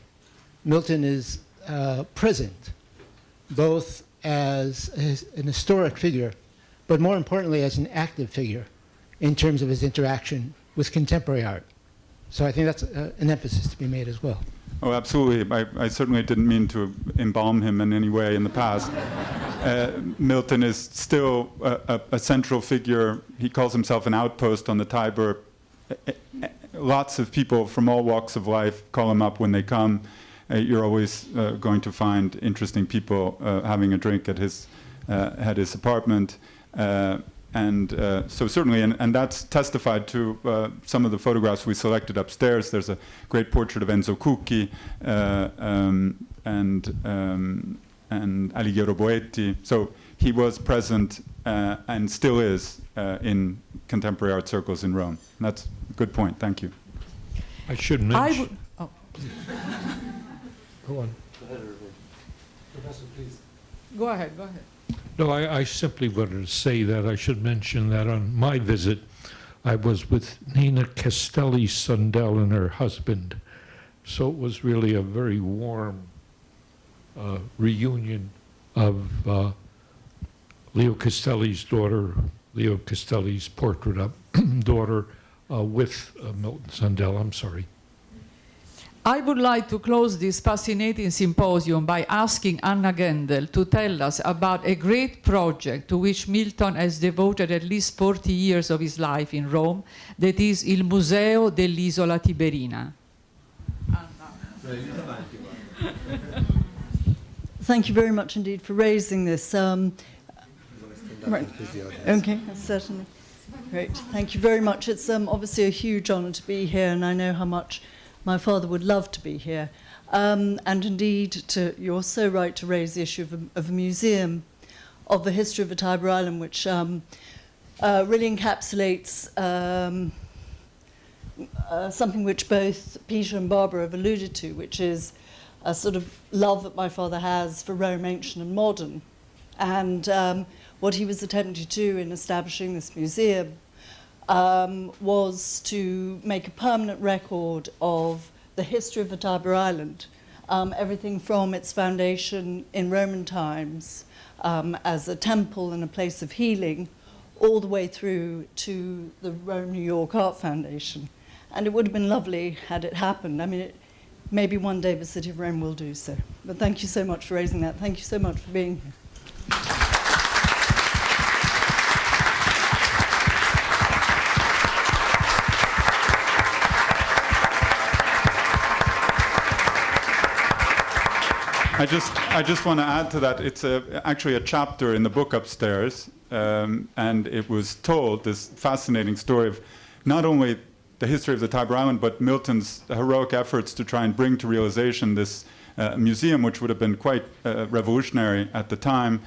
[SPEAKER 8] Milton is present, both as an historic figure, but more importantly as an active figure in terms of his interaction with contemporary art. So I think that's an emphasis to be made as well.
[SPEAKER 4] Oh, absolutely. I certainly didn't mean to embalm him in any way in the past. Milton is still a central figure. He calls himself an outpost on the Tiber. Lots of people from all walks of life call him up when they come. You're always going to find interesting people having a drink at his apartment. so certainly, and that's testified to some of the photographs we selected upstairs. There's a great portrait of Enzo Cucchi and Alighiero Boetti. So he was present and still is in contemporary art circles in Rome. And that's a good point. Thank you.
[SPEAKER 5] I should mention.
[SPEAKER 9] Oh.
[SPEAKER 5] Go on.
[SPEAKER 9] Professor, please. Go ahead.
[SPEAKER 5] No, I simply wanted to say that I should mention that on my visit, I was with Nina Castelli-Sundell and her husband. So it was really a very warm reunion of Leo Castelli's daughter, Leo Castelli's portrait of daughter with Milton Gendel. I'm sorry.
[SPEAKER 9] I would like to close this fascinating symposium by asking Anna Gendel to tell us about a great project to which Milton has devoted at least 40 years of his life in Rome, that is il Museo dell'Isola Tiberina.
[SPEAKER 10] Thank you very much indeed for raising this. Right. Okay, certainly. Great. Thank you very much. It's obviously a huge honor to be here, and I know how much my father would love to be here. And indeed, you're so right to raise the issue of a museum of the history of the Tiber Island, which really encapsulates something which both Peter and Barbara have alluded to, which is a sort of love that my father has for Rome, ancient and modern. And what he was attempting to do in establishing this museum was to make a permanent record of the history of the Tiber Island, everything from its foundation in Roman times as a temple and a place of healing, all the way through to the Rome-New York Art Foundation. And it would have been lovely had it happened. I mean, maybe one day the city of Rome will do so. But thank you so much for raising that. Thank you so much for being here.
[SPEAKER 4] I just want to add to that. It's actually a chapter in the book upstairs, and it was told, this fascinating story of not only the history of the Tiber Island, but Milton's heroic efforts to try and bring to realization this museum, which would have been quite revolutionary at the time,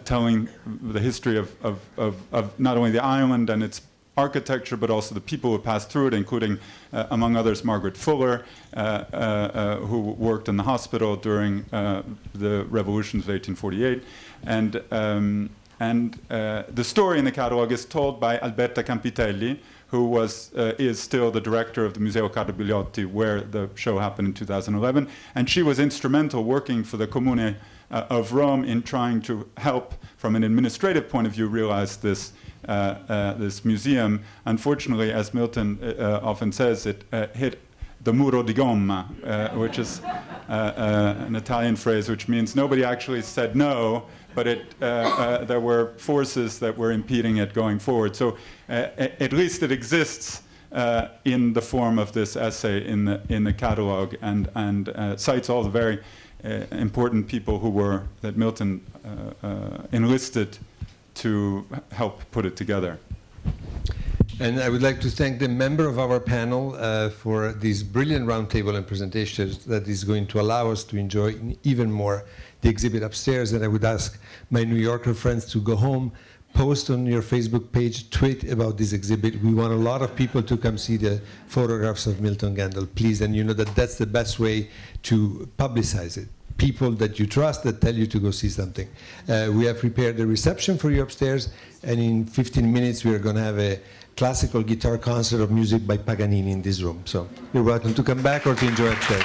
[SPEAKER 4] telling the history of not only the island and its architecture, but also the people who passed through it, including, among others, Margaret Fuller, who worked in the hospital during the revolutions of 1848. And the story in the catalog is told by Alberta Campitelli, who is still the director of the Museo Carlo Bigliotti, where the show happened in 2011. And she was instrumental working for the Comune of Rome in trying to help, from an administrative point of view, realize this museum. Unfortunately, as Milton often says, it hit the muro di gomma, which is an Italian phrase which means nobody actually said no, but there were forces that were impeding it going forward. So at least it exists in the form of this essay in the catalog, and cites all the very important people that Milton enlisted to help put it together.
[SPEAKER 1] And I would like to thank the member of our panel for this brilliant roundtable and presentations that is going to allow us to enjoy even more the exhibit upstairs. And I would ask my New Yorker friends to go home, post on your Facebook page, tweet about this exhibit. We want a lot of people to come see the photographs of Milton Gendel, please. And you know that that's the best way to publicize it. People that you trust that tell you to go see something. We have prepared a reception for you upstairs, and in 15 minutes we are going to have a classical guitar concert of music by Paganini in this room. So you're welcome to come back or to enjoy upstairs.